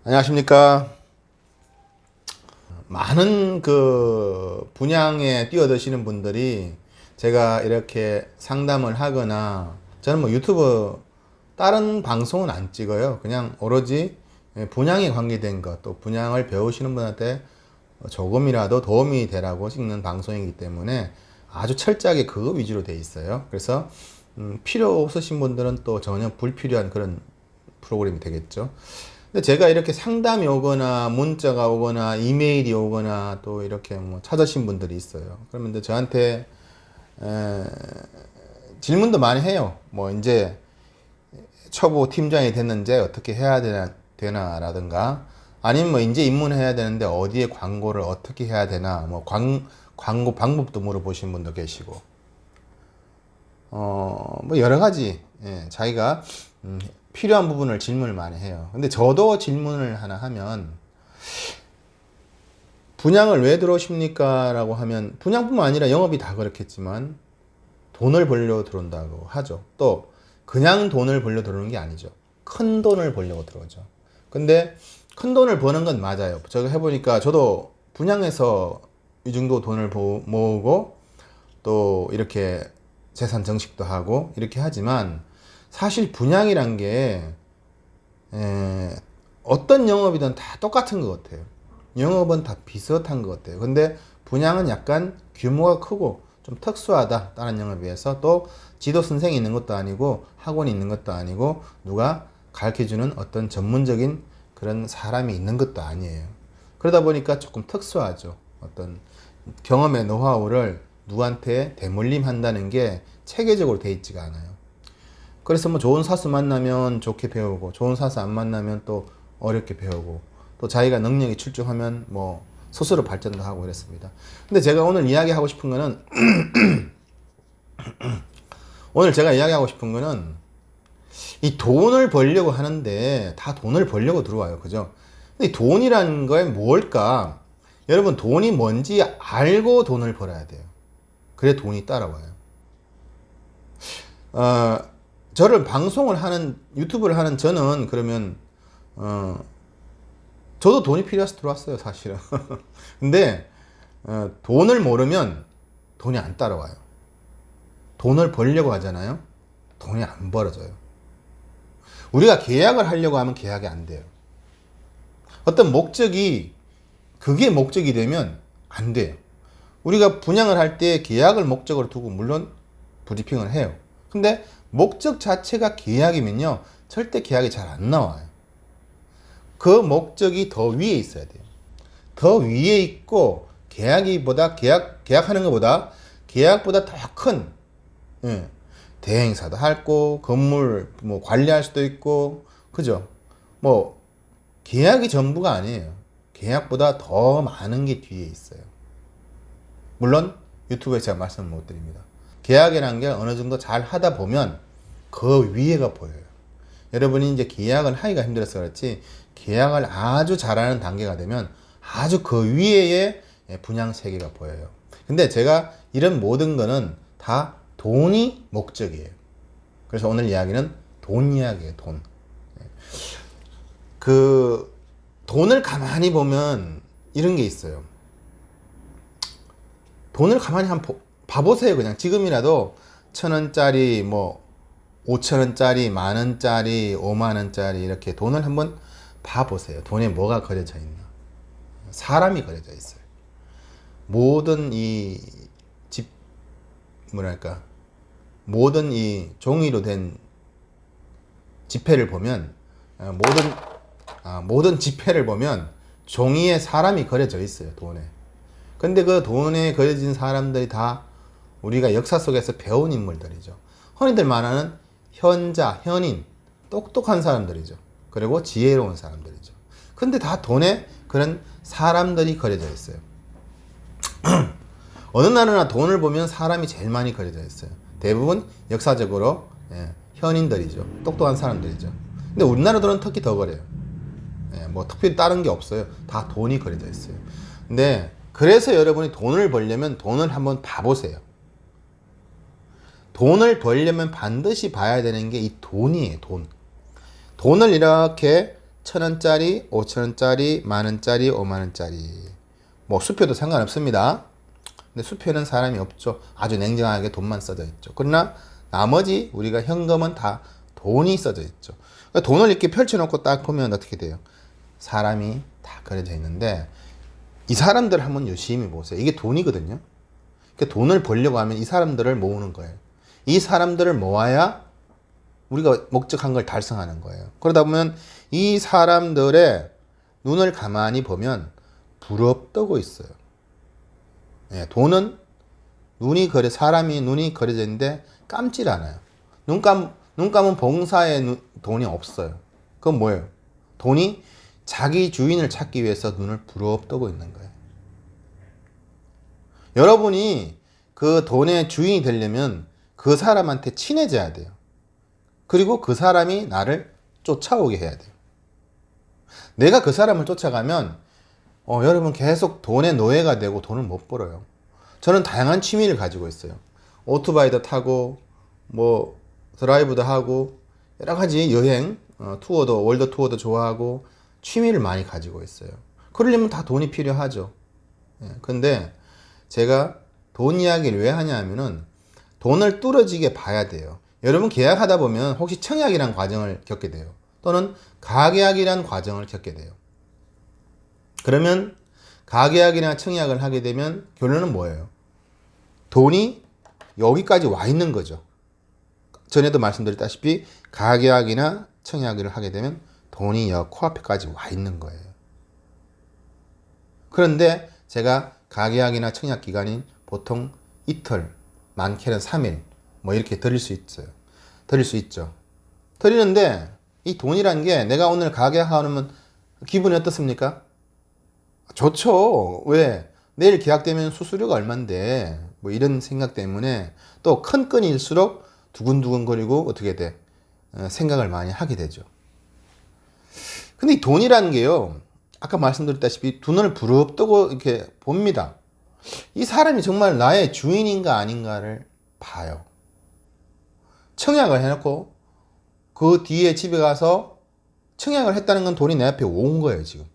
안녕하십니까. 많은 그 분양에 뛰어드시는 분들이 제가 이렇게 상담을 하거나, 저는 뭐 유튜브 다른 방송은 안 찍어요. 그냥 오로지 분양에 관계된 것, 또 분양을 배우시는 분한테 조금이라도 도움이 되라고 찍는 방송이기 때문에 아주 철저하게 그거 위주로 돼 있어요. 그래서 필요 없으신 분들은 또 전혀 불필요한 그런 프로그램이 되겠죠. 근데 제가 이렇게 상담이 오거나 문자가 오거나 이메일이 오거나 또 이렇게 뭐 찾으신 분들이 있어요. 그러면 이제 저한테 질문도 많이 해요. 뭐 이제 초보 팀장이 됐는지 어떻게 해야 되나라든가, 아니면 뭐 이제 입문해야 되는데 어디에 광고를 어떻게 해야 되나, 뭐 광고 방법도 물어보신 분도 계시고, 뭐 여러 가지, 자기가 필요한 부분을 질문을 많이 해요. 근데 저도 질문을 하나 하면, 분양을 왜 들어오십니까? 라고 하면, 분양뿐만 아니라 영업이 다 그렇겠지만 돈을 벌려 들어온다고 하죠. 또 그냥 돈을 벌려 들어오는 게 아니죠. 큰 돈을 벌려고 들어오죠. 근데 큰 돈을 버는 건 맞아요. 제가 해보니까 저도 분양해서 이 정도 돈을 모으고 또 이렇게 재산 증식도 하고 이렇게 하지만, 사실 분양이란 게 어떤 영업이든 다 똑같은 것 같아요. 영업은 다 비슷한 것 같아요. 근데 분양은 약간 규모가 크고 좀 특수하다, 다른 영업에 비해서. 또 지도 선생이 있는 것도 아니고 학원이 있는 것도 아니고 누가 가르쳐주는 어떤 전문적인 그런 사람이 있는 것도 아니에요. 그러다 보니까 조금 특수하죠. 어떤 경험의 노하우를 누구한테 대물림 한다는 게 체계적으로 돼 있지가 않아요. 그래서 뭐 좋은 사수 만나면 좋게 배우고, 좋은 사수 안 만나면 또 어렵게 배우고, 또 자기가 능력이 출중하면 뭐 스스로 발전도 하고 이랬습니다. 근데 제가 오늘 이야기하고 싶은 거는 오늘 제가 이야기하고 싶은 거는, 이 돈을 벌려고 하는데 다 돈을 벌려고 들어와요. 그죠? 근데 이 돈이라는 거에 뭘까? 여러분, 돈이 뭔지 알고 돈을 벌어야 돼요. 그래 돈이 따라와요. 저를 방송을 하는, 유튜브를 하는 저는 그러면 저도 돈이 필요해서 들어왔어요, 사실은. 근데 돈을 모르면 돈이 안 따라와요. 돈을 벌려고 하잖아요. 돈이 안 벌어져요. 우리가 계약을 하려고 하면 계약이 안 돼요. 어떤 목적이, 그게 목적이 되면 안 돼요. 우리가 분양을 할 때 계약을 목적으로 두고 물론 브리핑을 해요. 근데 목적 자체가 계약이면요, 절대 계약이 잘 안 나와요. 그 목적이 더 위에 있어야 돼요. 더 위에 있고, 계약하는 것보다, 계약보다 더 큰, 대행사도 하고, 건물 뭐 관리할 수도 있고, 그죠? 뭐, 계약이 전부가 아니에요. 계약보다 더 많은 게 뒤에 있어요. 물론, 유튜브에 제가 말씀을 못 드립니다. 계약이라는 게 어느 정도 잘 하다 보면 그 위에가 보여요. 여러분이 이제 계약을 하기가 힘들어서 그렇지, 계약을 아주 잘하는 단계가 되면 아주 그 위에의 분양 세계가 보여요. 근데 제가 이런 모든 거는 다 돈이 목적이에요. 그래서 오늘 이야기는 돈 이야기예요. 돈. 그 돈을 가만히 보면 이런 게 있어요. 돈을 가만히 한번 봐보세요. 그냥 지금이라도 1,000원짜리, 뭐 5,000원짜리, 만원짜리, 5만원짜리 이렇게 돈을 한번 봐보세요. 돈에 뭐가 그려져 있나. 사람이 그려져 있어요. 모든 이 모든 이 종이로 된 지폐를 보면, 모든 지폐를 보면 종이에 사람이 그려져 있어요. 돈에. 근데 그 돈에 그려진 사람들이 다 우리가 역사 속에서 배운 인물들이죠. 흔히들 말하는 현인, 똑똑한 사람들이죠. 그리고 지혜로운 사람들이죠. 근데 다 돈에 그런 사람들이 그려져 있어요. 어느 나라나 돈을 보면 사람이 제일 많이 그려져 있어요. 대부분 역사적으로 현인들이죠. 똑똑한 사람들이죠. 근데 우리나라들은 특히 더 그래요. 뭐 특별히 다른 게 없어요. 다 돈이 그려져 있어요. 근데 그래서 여러분이 돈을 벌려면 돈을 한번 봐보세요. 돈을 벌려면 반드시 봐야 되는 게 이 돈이에요. 돈을 이렇게 1,000원짜리, 5,000원짜리, 만원짜리, 5만원짜리. 뭐 수표도 상관없습니다. 근데 수표는 사람이 없죠. 아주 냉정하게 돈만 써져 있죠. 그러나 나머지 우리가 현금은 다 돈이 써져 있죠. 그러니까 돈을 이렇게 펼쳐놓고 딱 보면 어떻게 돼요? 사람이 다 그려져 있는데 이 사람들 한번 유심히 보세요. 이게 돈이거든요. 그러니까 돈을 벌려고 하면 이 사람들을 모으는 거예요. 이 사람들을 모아야 우리가 목적한 걸 달성하는 거예요. 그러다 보면 이 사람들의 눈을 가만히 보면 부럽다고 있어요. 예, 돈은 사람이 눈이 그려져 있는데 감질 않아요. 눈 감은 봉사에 돈이 없어요. 그건 뭐예요? 돈이 자기 주인을 찾기 위해서 눈을 부릅뜨고 있는 거예요. 여러분이 그 돈의 주인이 되려면 그 사람한테 친해져야 돼요. 그리고 그 사람이 나를 쫓아오게 해야 돼요. 내가 그 사람을 쫓아가면 여러분 계속 돈의 노예가 되고 돈을 못 벌어요. 저는 다양한 취미를 가지고 있어요. 오토바이도 타고 뭐 드라이브도 하고 여러 가지 여행, 투어도 월드 투어도 좋아하고 취미를 많이 가지고 있어요. 그러려면 다 돈이 필요하죠. 근데 제가 돈 이야기를 왜 하냐 하면은 돈을 뚫어지게 봐야 돼요. 여러분 계약하다 보면 혹시 청약이라는 과정을 겪게 돼요. 또는 가계약이라는 과정을 겪게 돼요. 그러면 가계약이나 청약을 하게 되면 결론은 뭐예요? 돈이 여기까지 와 있는 거죠. 전에도 말씀드렸다시피 가계약이나 청약을 하게 되면 돈이 여 코앞에까지 와 있는 거예요. 그런데 제가 가계약이나 청약 기간이 보통 이틀, 많게는 3일 뭐 이렇게 드릴 수 있어요. 드릴 수 있죠. 드리는데 이 돈이란 게 내가 오늘 가계약하면 기분이 어떻습니까? 좋죠. 왜? 내일 계약되면 수수료가 얼만데 뭐 이런 생각 때문에 또 큰 건일수록 두근두근거리고 어떻게 돼? 생각을 많이 하게 되죠. 근데 이 돈이라는 게요, 아까 말씀드렸다시피 눈을 부릅뜨고 이렇게 봅니다. 이 사람이 정말 나의 주인인가 아닌가를 봐요. 청약을 해놓고 그 뒤에 집에 가서 청약을 했다는 건 돈이 내 앞에 온 거예요. 지금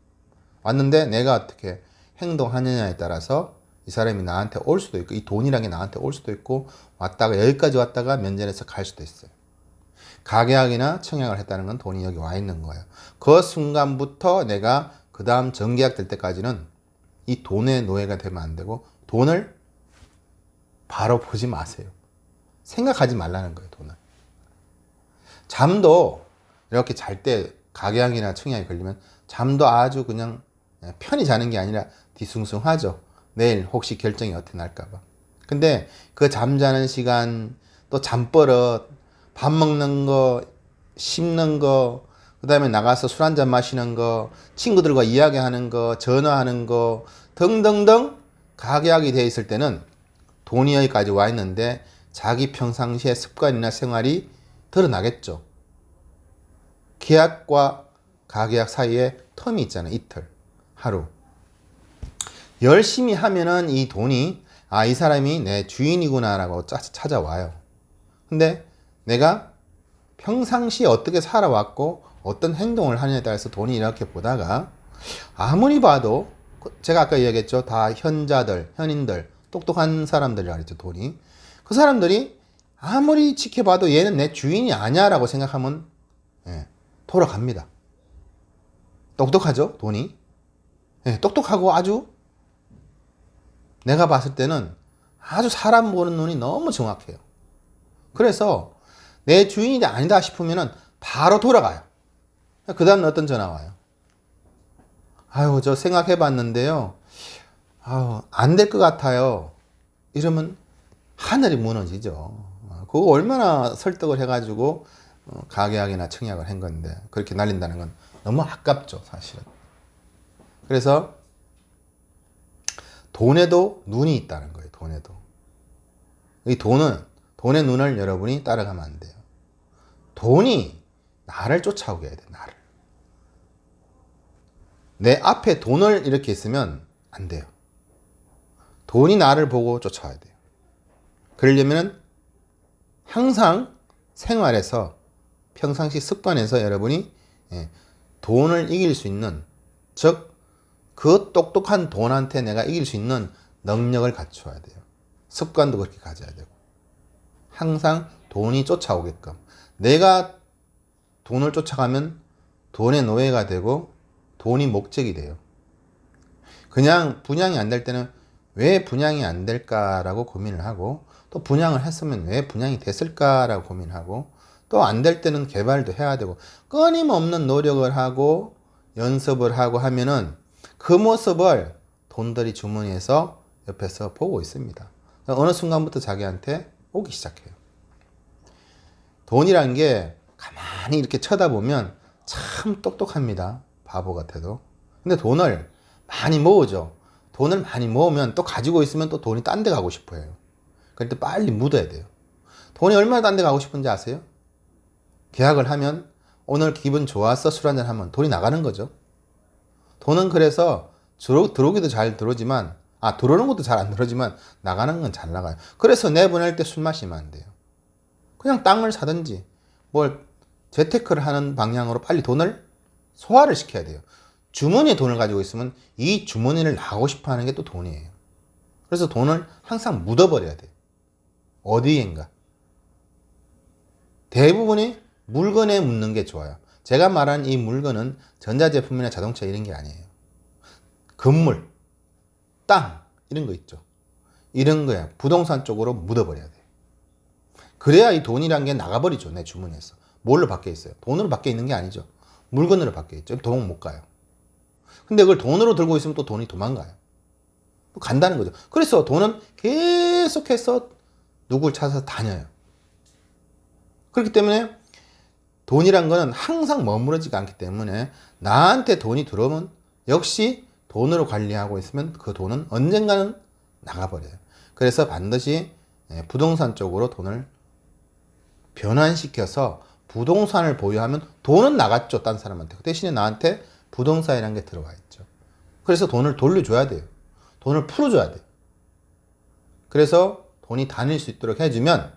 왔는데 내가 어떻게 행동하느냐에 따라서 이 사람이 나한테 올 수도 있고 이 돈이란 게 나한테 올 수도 있고 왔다가 여기까지 왔다가 면전에서 갈 수도 있어요. 가계약이나 청약을 했다는 건 돈이 여기 와 있는 거예요. 그 순간부터 내가 그 다음 정계약 될 때까지는 이 돈의 노예가 되면 안 되고 돈을 바로 보지 마세요. 생각하지 말라는 거예요. 돈을. 잠도 이렇게 잘 때 가계약이나 청약이 걸리면 잠도 아주 그냥 편히 자는 게 아니라 뒤숭숭하죠. 내일 혹시 결정이 어떻게 날까봐. 근데 그 잠자는 시간, 또 잠버릇, 밥 먹는 거, 씹는 거, 그 다음에 나가서 술 한잔 마시는 거, 친구들과 이야기하는 거, 전화하는 거 등등등 가계약이 되어 있을 때는 돈이 여기까지 와 있는데 자기 평상시의 습관이나 생활이 드러나겠죠. 계약과 가계약 사이에 텀이 있잖아요. 이틀, 하루. 열심히 하면은 이 돈이 이 사람이 내 주인이구나 라고 찾아와요. 근데 내가 평상시에 어떻게 살아왔고 어떤 행동을 하느냐에 따라서 돈이 이렇게 보다가 아무리 봐도 제가 아까 이야기했죠. 다 현인들, 똑똑한 사람들이라 그랬죠. 돈이. 그 사람들이 아무리 지켜봐도 얘는 내 주인이 아니야 라고 생각하면 돌아갑니다. 똑똑하죠. 돈이. 똑똑하고 아주 내가 봤을 때는 아주 사람 보는 눈이 너무 정확해요. 그래서 내 주인이 아니다 싶으면 바로 돌아가요. 그 다음에 어떤 전화 와요. 저 생각해 봤는데요. 안 될 것 같아요. 이러면 하늘이 무너지죠. 그거 얼마나 설득을 해가지고 가계약이나 청약을 한 건데 그렇게 날린다는 건 너무 아깝죠. 사실은. 그래서 돈에도 눈이 있다는 거예요. 돈에도. 이 돈의 눈을 여러분이 따라가면 안 돼요. 돈이 나를 쫓아오게 해야 돼. 나를. 내 앞에 돈을 이렇게 있으면 안 돼요. 돈이 나를 보고 쫓아와야 돼요. 그러려면 항상 생활에서 평상시 습관에서 여러분이 돈을 이길 수 있는, 즉 그 똑똑한 돈한테 내가 이길 수 있는 능력을 갖춰야 돼요. 습관도 그렇게 가져야 되고, 항상 돈이 쫓아오게끔. 내가 돈을 쫓아가면 돈의 노예가 되고 돈이 목적이 돼요. 그냥 분양이 안 될 때는 왜 분양이 안 될까라고 고민을 하고, 또 분양을 했으면 왜 분양이 됐을까라고 고민을 하고, 또 안 될 때는 개발도 해야 되고, 끊임없는 노력을 하고 연습을 하고 하면은 그 모습을 돈들이 주머니에서 옆에서 보고 있습니다. 어느 순간부터 자기한테 오기 시작해요. 돈이란 게 가만히 이렇게 쳐다보면 참 똑똑합니다. 바보 같아도. 근데 돈을 많이 모으죠. 돈을 많이 모으면 또 가지고 있으면 또 돈이 딴 데 가고 싶어 해요. 그럴 때 빨리 묻어야 돼요. 돈이 얼마나 딴 데 가고 싶은지 아세요? 계약을 하면 오늘 기분 좋았어 술 한잔 하면 돈이 나가는 거죠. 돈은 그래서 들어오기도 잘 들어오지만, 들어오는 것도 잘 안 들어오지만 나가는 건 잘 나가요. 그래서 내보낼 때 술 마시면 안 돼요. 그냥 땅을 사든지 뭘 재테크를 하는 방향으로 빨리 돈을 소화를 시켜야 돼요. 주머니에 돈을 가지고 있으면 이 주머니를 나가고 싶어 하는 게 또 돈이에요. 그래서 돈을 항상 묻어버려야 돼요. 어디엔가. 대부분이 물건에 묻는 게 좋아요. 제가 말한 이 물건은 전자제품이나 자동차 이런 게 아니에요. 건물, 땅 이런 거 있죠. 이런 거야. 부동산 쪽으로 묻어버려야 돼요. 그래야 이 돈이란 게 나가버리죠. 내 주머니에서. 뭘로 바뀌어 있어요? 돈으로 바뀌어 있는 게 아니죠. 물건으로 바뀌어 있죠. 도망 못 가요. 근데 그걸 돈으로 들고 있으면 또 돈이 도망가요. 또 간다는 거죠. 그래서 돈은 계속해서 누굴 찾아서 다녀요. 그렇기 때문에 돈이란 거는 항상 머무르지가 않기 때문에 나한테 돈이 들어오면 역시 돈으로 관리하고 있으면 그 돈은 언젠가는 나가버려요. 그래서 반드시 부동산 쪽으로 돈을 변환시켜서 부동산을 보유하면 돈은 나갔죠. 딴 사람한테. 그 대신에 나한테 부동산이라는 게 들어와 있죠. 그래서 돈을 돌려줘야 돼요. 돈을 풀어줘야 돼요. 그래서 돈이 다닐 수 있도록 해주면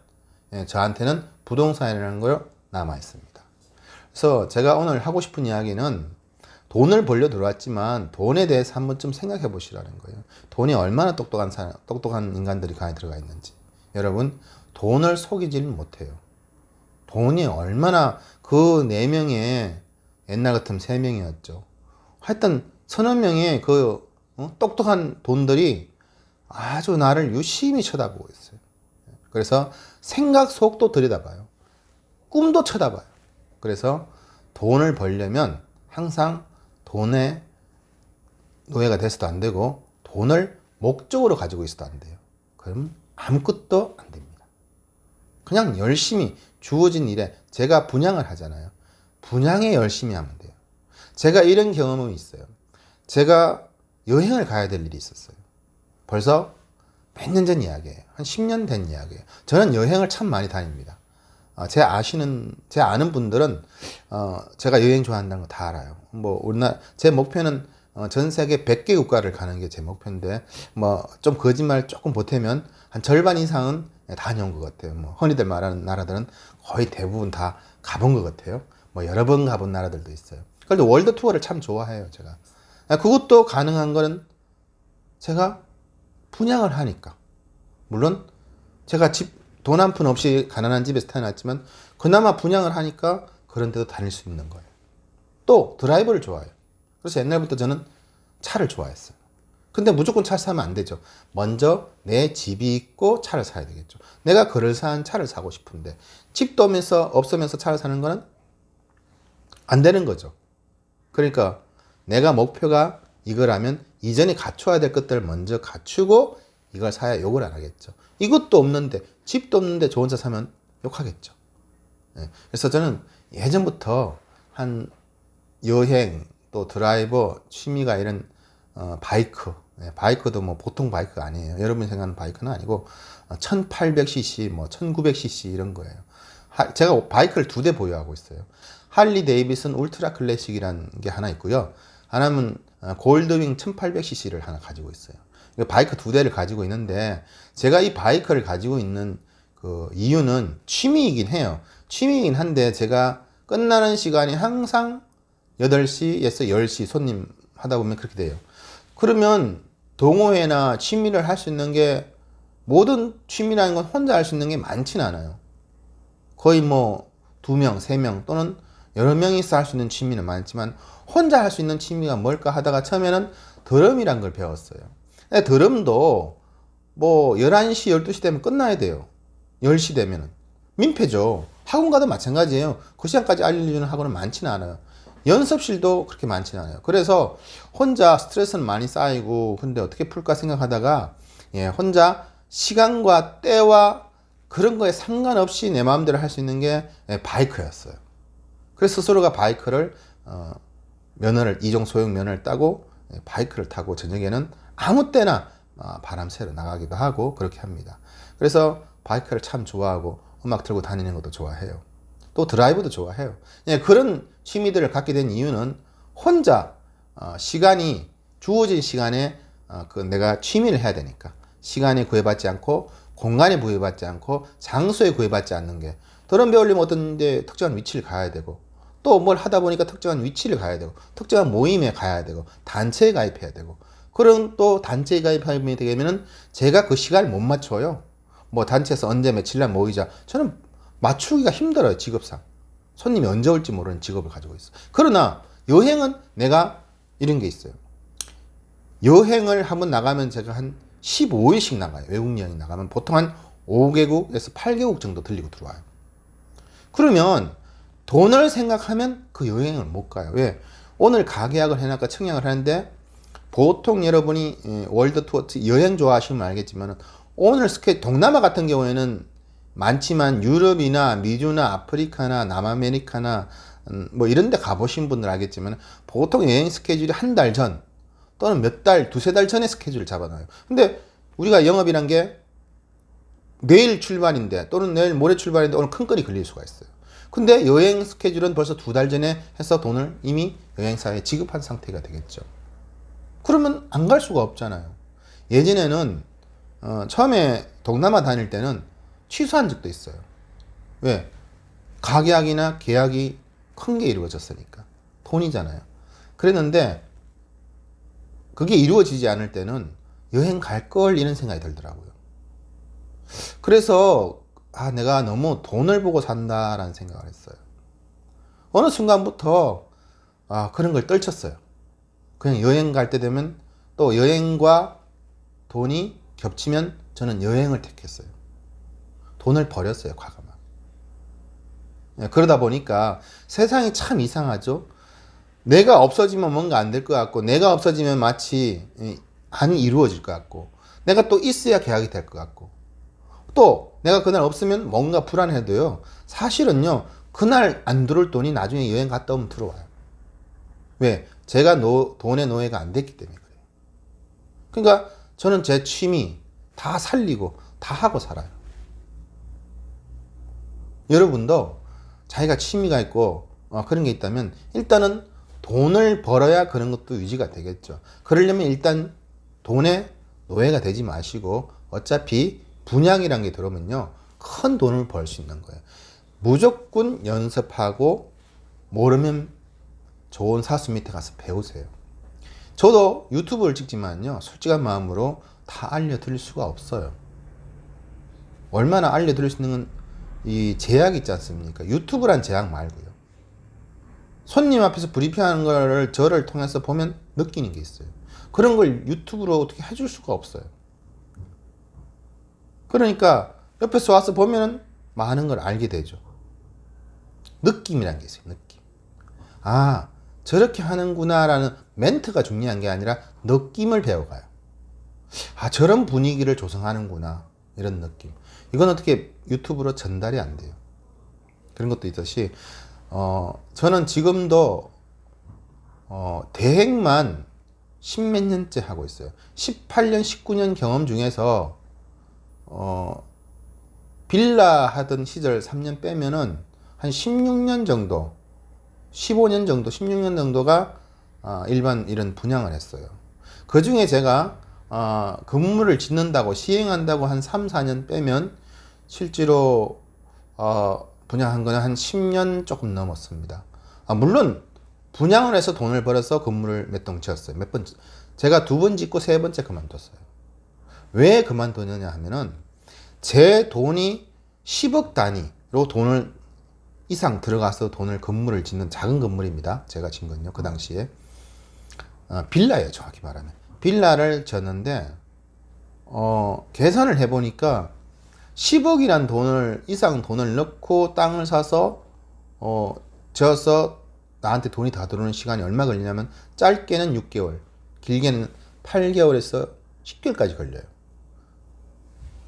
저한테는 부동산이라는 걸 남아 있습니다. 그래서 제가 오늘 하고 싶은 이야기는 돈을 벌려 들어왔지만 돈에 대해서 한 번쯤 생각해 보시라는 거예요. 돈이 얼마나 똑똑한 인간들이 가에 들어가 있는지. 여러분, 돈을 속이지는 못해요. 돈이 얼마나 그 4명의 옛날 같으면 3명이었죠. 하여튼 서너 명의 그 똑똑한 돈들이 아주 나를 유심히 쳐다보고 있어요. 그래서 생각 속도 들여다봐요. 꿈도 쳐다봐요. 그래서 돈을 벌려면 항상 돈의 노예가 돼서도 안 되고 돈을 목적으로 가지고 있어도 안 돼요. 그럼 아무것도 안 됩니다. 그냥 열심히 주어진 일에 제가 분양을 하잖아요. 분양에 열심히 하면 돼요. 제가 이런 경험이 있어요. 제가 여행을 가야 될 일이 있었어요. 벌써 몇 년 전 이야기예요. 한 10년 된 이야기예요. 저는 여행을 참 많이 다닙니다. 제 아는 분들은, 제가 여행 좋아한다는 거 다 알아요. 제 목표는, 전 세계 100개 국가를 가는 게 제 목표인데, 좀 거짓말 조금 보태면, 한 절반 이상은 다녀온 것 같아요. 흔히들 말하는 나라들은 거의 대부분 다 가본 것 같아요. 여러 번 가본 나라들도 있어요. 그래도 월드 투어를 참 좋아해요, 제가. 그것도 가능한 거는 제가 분양을 하니까. 물론, 제가 돈 한 푼 없이 가난한 집에서 태어났지만 그나마 분양을 하니까 그런 데도 다닐 수 있는 거예요. 또 드라이브를 좋아해요. 그래서 옛날부터 저는 차를 좋아했어요. 근데 무조건 차를 사면 안 되죠. 먼저 내 집이 있고 차를 사야 되겠죠. 내가 그럴싸한 차를 사고 싶은데 집도 없으면서 차를 사는 거는 안 되는 거죠. 그러니까 내가 목표가 이거라면 이전에 갖춰야 될 것들을 먼저 갖추고 이걸 사야 욕을 안 하겠죠. 이것도 없는데, 집도 없는데 좋은 차 사면 욕하겠죠. 그래서 저는 예전부터 한 여행, 또 드라이버, 취미가 이런 바이크도 보통 바이크가 아니에요. 여러분이 생각하는 바이크는 아니고 1800cc, 1900cc 이런 거예요. 제가 바이크를 2대 보유하고 있어요. 할리 데이비슨 울트라 클래식이라는 게 하나 있고요. 하나는 골드윙 1800cc를 하나 가지고 있어요. 바이크 2대를 가지고 있는데, 제가 이 바이크를 가지고 있는 그 이유는 취미이긴 해요. 취미이긴 한데, 제가 끝나는 시간이 항상 8시에서 10시 손님 하다 보면 그렇게 돼요. 그러면 동호회나 취미를 할 수 있는 게, 모든 취미라는 건 혼자 할 수 있는 게 많지는 않아요. 거의 뭐 2명, 3명 또는 여러 명이서 할 수 있는 취미는 많지만, 혼자 할 수 있는 취미가 뭘까 하다가 처음에는 드럼이란 걸 배웠어요. 드럼도 뭐 11시, 12시 되면 끝나야 돼요. 10시 되면은. 민폐죠. 학원 가도 마찬가지예요. 그 시간까지 알려주는 학원은 많지는 않아요. 연습실도 그렇게 많지는 않아요. 그래서 혼자 스트레스는 많이 쌓이고, 근데 어떻게 풀까 생각하다가, 혼자 시간과 때와 그런 거에 상관없이 내 마음대로 할 수 있는 게 바이크였어요. 그래서 스스로가 바이크를, 면허를, 이종 소형 면허를 따고 바이크를 타고 저녁에는 아무 때나 바람 쐬러 나가기도 하고 그렇게 합니다. 그래서 바이크를 참 좋아하고 음악 틀고 다니는 것도 좋아해요. 또 드라이브도 좋아해요. 그런 취미들을 갖게 된 이유는 혼자 시간이, 주어진 시간에 내가 취미를 해야 되니까, 시간에 구애받지 않고 공간에 구애받지 않고 장소에 구애받지 않는 게, 드럼 배우려면 어떤 데 특정한 위치를 가야 되고, 또 뭘 하다 보니까 특정한 위치를 가야 되고, 특정한 모임에 가야 되고, 단체에 가입해야 되고, 그런 또 단체에 가입하게 되면은 제가 그 시간을 못 맞춰요. 뭐 단체에서 언제 며칠 날 모이자, 저는 맞추기가 힘들어요. 직업상 손님이 언제 올지 모르는 직업을 가지고 있어요. 그러나 여행은 내가 이런 게 있어요. 여행을 한번 나가면 제가 한 15일씩 나가요. 외국 여행 나가면 보통 한 5개국에서 8개국 정도 들리고 들어와요. 그러면 돈을 생각하면 그 여행을 못 가요. 왜? 오늘 가계약을 해놨고 청약을 하는데, 보통 여러분이 월드 투어 여행 좋아하시면 알겠지만, 오늘 동남아 같은 경우에는 많지만 유럽이나 미주나 아프리카나 남아메리카나 뭐 이런 데 가보신 분들 알겠지만, 보통 여행 스케줄이 한 달 전 또는 몇 달, 두세 달 전에 스케줄을 잡아놔요. 근데 우리가 영업이란 게 내일 출발인데 또는 내일 모레 출발인데 오늘 큰건이 걸릴 수가 있어요. 근데 여행 스케줄은 벌써 2달 전에 해서 돈을 이미 여행사에 지급한 상태가 되겠죠. 그러면 안 갈 수가 없잖아요. 예전에는 처음에 동남아 다닐 때는 취소한 적도 있어요. 왜? 가계약이나 계약이 큰 게 이루어졌으니까. 돈이잖아요. 그랬는데 그게 이루어지지 않을 때는 여행 갈 걸, 이런 생각이 들더라고요. 그래서 내가 너무 돈을 보고 산다라는 생각을 했어요. 어느 순간부터 그런 걸 떨쳤어요. 그냥 여행 갈 때 되면, 또 여행과 돈이 겹치면 저는 여행을 택했어요. 돈을 버렸어요, 과감하게. 그러다 보니까 세상이 참 이상하죠. 내가 없어지면 뭔가 안 될 것 같고, 내가 없어지면 마치 안 이루어질 것 같고, 내가 또 있어야 계약이 될 것 같고, 또 내가 그날 없으면 뭔가 불안해도요, 사실은요 그날 안 들어올 돈이 나중에 여행 갔다 오면 들어와요. 왜? 제가 돈의 노예가 안 됐기 때문에 그래요. 그러니까 저는 제 취미 다 살리고 다 하고 살아요. 여러분도 자기가 취미가 있고 그런 게 있다면 일단은 돈을 벌어야 그런 것도 유지가 되겠죠. 그러려면 일단 돈의 노예가 되지 마시고, 어차피 분양이란 게 들어오면요 큰 돈을 벌 수 있는 거예요. 무조건 연습하고, 모르면 좋은 사수 밑에 가서 배우세요. 저도 유튜브를 찍지만요, 솔직한 마음으로 다 알려드릴 수가 없어요. 얼마나 알려드릴 수 있는 이 제약이 있지 않습니까? 유튜브란 제약 말고요. 손님 앞에서 브리핑하는 거를 저를 통해서 보면 느끼는 게 있어요. 그런 걸 유튜브로 어떻게 해줄 수가 없어요. 그러니까 옆에서 와서 보면 많은 걸 알게 되죠. 느낌이라는 게 있어요. 느낌. 저렇게 하는구나라는 멘트가 중요한 게 아니라 느낌을 배워가요. 저런 분위기를 조성하는구나, 이런 느낌. 이건 어떻게 유튜브로 전달이 안 돼요. 그런 것도 있듯이 저는 지금도 대행만 10몇 년째 하고 있어요. 18년, 19년 경험 중에서 빌라 하던 시절 3년 빼면은 한 16년 정도, 15년 정도, 16년 정도가 일반 이런 분양을 했어요. 그 중에 제가 건물을 짓는다고, 시행한다고 한 3, 4년 빼면 실제로 분양한 거는 한 10년 조금 넘었습니다. 물론 분양을 해서 돈을 벌어서 건물을 몇 동 지었어요. 몇 번, 제가 2번 짓고 3번째 그만뒀어요. 왜 그만두느냐 하면은 제 돈이 10억 단위로 돈을 이상 들어가서 돈을 건물을 짓는 작은 건물입니다. 제가 진 건요. 그 당시에 빌라예요. 정확히 말하면 빌라를 졌는데 계산을 해보니까 10억이란 돈을 이상 돈을 넣고 땅을 사서 지어서 나한테 돈이 다 들어오는 시간이 얼마 걸리냐면 짧게는 6개월, 길게는 8개월에서 10개월까지 걸려요.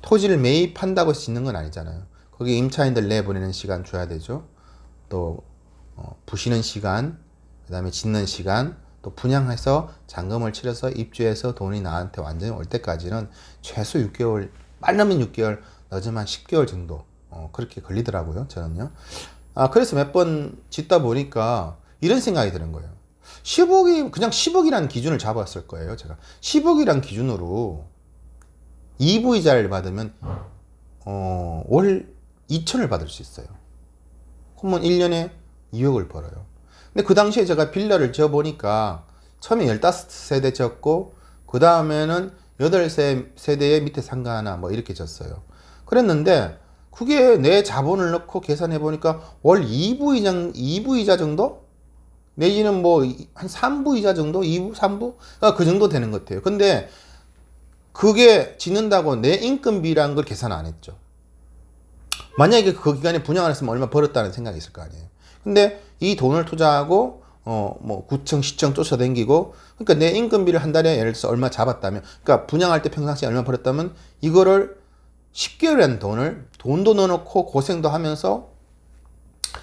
토지를 매입한다고 해서 짓는 건 아니잖아요. 거기 임차인들 내보내는 시간 줘야 되죠. 또 부시는 시간, 그 다음에 짓는 시간, 또 분양해서 잔금을 치러서 입주해서 돈이 나한테 완전히 올 때까지는 최소 6개월, 빠르면 6개월, 늦으면 10개월 정도 그렇게 걸리더라고요. 저는요. 그래서 몇 번 짓다 보니까 이런 생각이 드는 거예요. 10억이 그냥 10억이라는 기준을 잡았을 거예요. 제가 10억이란 기준으로 EV자를 받으면 월 2천을 받을 수 있어요. 그러면 1년에 2억을 벌어요. 근데 그 당시에 제가 빌라를 지어보니까 처음에 15세대 지었고 그 다음에는 8세대의 밑에 상가 하나 뭐 이렇게 지었어요. 그랬는데 그게 내 자본을 넣고 계산해보니까 월 2부이자 정도? 내지는 뭐 한 3부이자 정도? 2부? 3부? 그 정도 되는 것 같아요. 근데 그게 짓는다고 내 인건비라는 걸 계산 안 했죠. 만약에 그 기간에 분양을 했으면 얼마 벌었다는 생각이 있을 거 아니에요. 근데 이 돈을 투자하고 뭐 구청 시청 쫓아다니고 그러니까 내 인건비를 한 달에 예를 들어서 얼마 잡았다면 그러니까 분양할 때 평상시에 얼마 벌었다면 이거를 10개월이라는 돈을 돈도 넣어놓고 고생도 하면서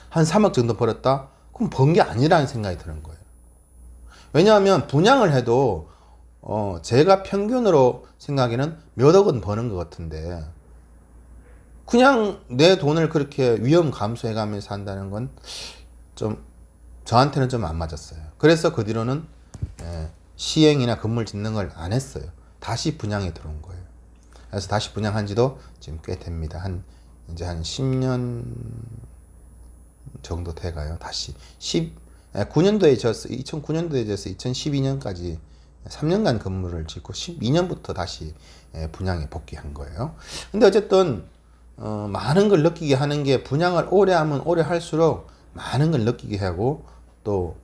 한 3억 정도 벌었다? 그럼 번 게 아니라는 생각이 드는 거예요. 왜냐하면 분양을 해도 제가 평균으로 생각에는 몇 억은 버는 것 같은데 그냥 내 돈을 그렇게 위험 감수해 가면서 한다는 건 좀 저한테는 좀 안 맞았어요. 그래서 그 뒤로는 시행이나 건물 짓는 걸 안 했어요. 다시 분양에 들어온 거예요. 그래서 다시 분양한 지도 지금 꽤 됩니다. 이제 한 10년 정도 돼가요. 다시 9년도에 지었어. 2009년도에 지어서 2012년까지 3년간 건물을 짓고 12년부터 다시 분양에 복귀한 거예요. 근데 어쨌든 많은 걸 느끼게 하는 게 분양을 오래 하면 오래 할수록 많은 걸 느끼게 하고 또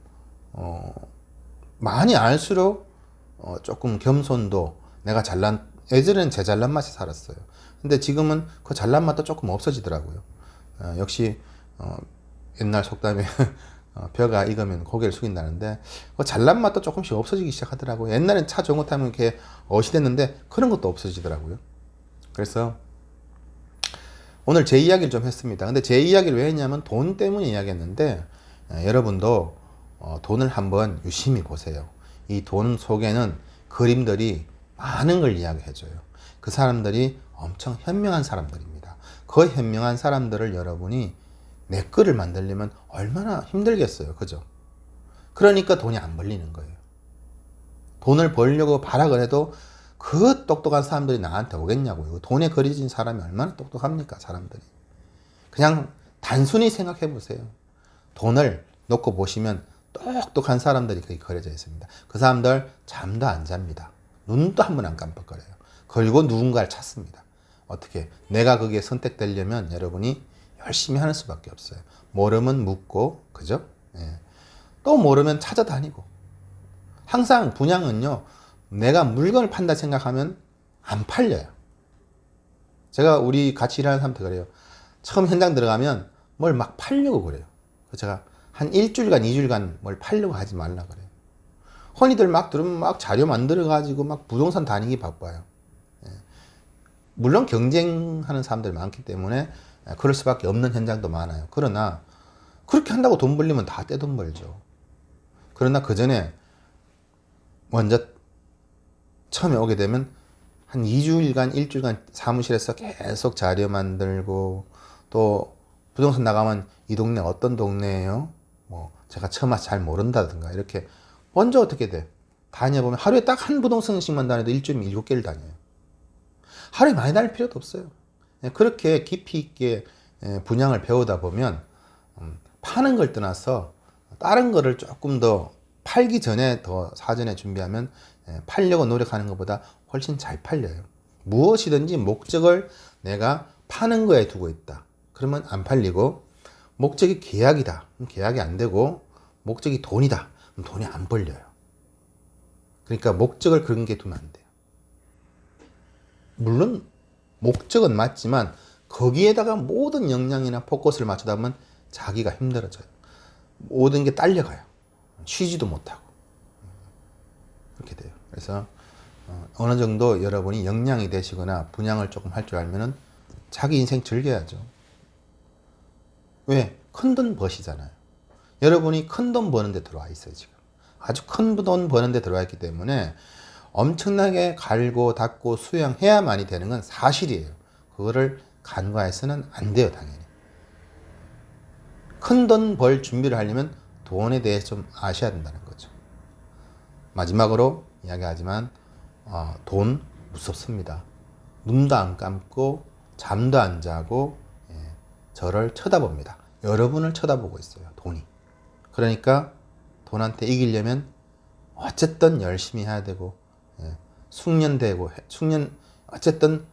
많이 알수록 조금 겸손도 내가 예전에는 제 잘난 맛에 살았어요. 근데 지금은 그 잘난 맛도 조금 없어지더라고요. 역시 옛날 속담에 벼가 익으면 고개를 숙인다는데 그 잘난 맛도 조금씩 없어지기 시작하더라고요. 옛날엔 차 좋은 거 타면 이렇게 어시됐는데 그런 것도 없어지더라고요. 그래서 오늘 제 이야기를 좀 했습니다. 근데 제 이야기를 왜 했냐면 돈 때문에 이야기했는데 여러분도 돈을 한번 유심히 보세요. 이 돈 속에는 그림들이 많은 걸 이야기해줘요. 그 사람들이 엄청 현명한 사람들입니다. 그 현명한 사람들을 여러분이 내 거를 만들려면 얼마나 힘들겠어요. 그죠? 그러니까 돈이 안 벌리는 거예요. 돈을 벌려고 발악을 해도 그 똑똑한 사람들이 나한테 오겠냐고요. 돈에 그려진 사람이 얼마나 똑똑합니까? 사람들이. 그냥 단순히 생각해 보세요. 돈을 놓고 보시면 똑똑한 사람들이 거기 그려져 있습니다. 그 사람들 잠도 안 잡니다. 눈도 한 번 안 깜빡거려요. 그리고 누군가를 찾습니다. 어떻게? 내가 거기에 선택되려면 여러분이 열심히 하는 수밖에 없어요. 모르면 묻고, 그죠? 예. 또 모르면 찾아다니고. 항상 분양은요, 내가 물건을 판다 생각하면 안 팔려요. 제가 우리 같이 일하는 사람한테 그래요. 처음 현장 들어가면 뭘 막 팔려고 그래요. 제가 한 일주일간, 2주일간 뭘 팔려고 하지 말라 그래요. 흔히들 막 들으면 막 자료 만들어가지고 막 부동산 다니기 바빠요. 예. 물론 경쟁하는 사람들이 많기 때문에 그럴 수밖에 없는 현장도 많아요. 그러나 그렇게 한다고 돈 벌리면 다 떼돈 벌죠. 그러나 그 전에 먼저 처음에 오게 되면 한 2주일간, 일주일간 사무실에서 계속 자료 만들고 또 부동산 나가면 이 동네 어떤 동네예요? 뭐 제가 처음 와서 잘 모른다든가 이렇게 먼저 어떻게 돼? 다녀보면 하루에 딱 한 부동산씩만 다녀도 일주일에 7개를 다녀요. 하루에 많이 다닐 필요도 없어요. 그렇게 깊이 있게 분양을 배우다 보면 파는 걸 떠나서 다른 거를 조금 더 팔기 전에 더 사전에 준비하면 팔려고 노력하는 것보다 훨씬 잘 팔려요. 무엇이든지 목적을 내가 파는 거에 두고 있다. 그러면 안 팔리고, 목적이 계약이다. 그럼 계약이 안 되고, 목적이 돈이다. 그럼 돈이 안 벌려요. 그러니까 목적을 그런 게 두면 안 돼요. 물론 목적은 맞지만 거기에다가 모든 역량이나 포커스를 맞추다 보면 자기가 힘들어져요. 모든 게 딸려가요. 쉬지도 못하고. 그렇게 돼요. 그래서 어느 정도 여러분이 역량이 되시거나 분양을 조금 할 줄 알면은 자기 인생 즐겨야죠. 왜? 큰 돈 버시잖아요. 여러분이 큰 돈 버는 데 들어와 있어요, 지금. 아주 큰 돈 버는 데 들어와 있기 때문에 엄청나게 갈고 닦고 수양해야만이 되는 건 사실이에요. 그거를 간과해서는 안 돼요, 당연히. 큰 돈 벌 준비를 하려면 돈에 대해서 좀 아셔야 된다는 거죠. 마지막으로 이야기하지만 돈 무섭습니다. 눈도 안 감고 잠도 안 자고 저를 쳐다봅니다. 여러분을 쳐다보고 있어요, 돈이. 그러니까 돈한테 이기려면 어쨌든 열심히 해야 되고 숙련되고 어쨌든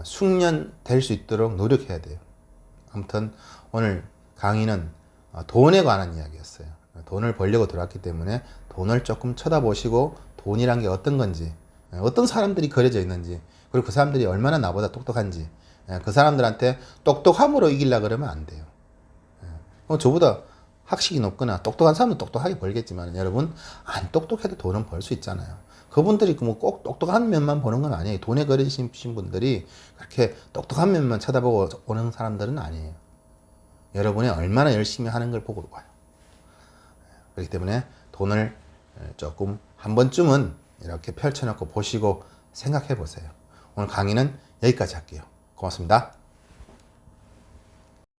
숙련될 수 있도록 노력해야 돼요. 아무튼 오늘 강의는 돈에 관한 이야기였어요. 돈을 벌려고 들어왔기 때문에 돈을 조금 쳐다보시고 돈이란 게 어떤 건지, 어떤 사람들이 그려져 있는지, 그리고 그 사람들이 얼마나 나보다 똑똑한지, 그 사람들한테 똑똑함으로 이기려고 그러면 안 돼요. 저보다 학식이 높거나 똑똑한 사람은 똑똑하게 벌겠지만 여러분 안 똑똑해도 돈은 벌 수 있잖아요. 그분들이 뭐 꼭 똑똑한 면만 보는 건 아니에요. 돈에 그려지신 분들이 그렇게 똑똑한 면만 쳐다보고 오는 사람들은 아니에요. 여러분이 얼마나 열심히 하는 걸 보고 와요. 그렇기 때문에 돈을 조금 한 번쯤은 이렇게 펼쳐놓고 보시고 생각해 보세요. 오늘 강의는 여기까지 할게요. 고맙습니다.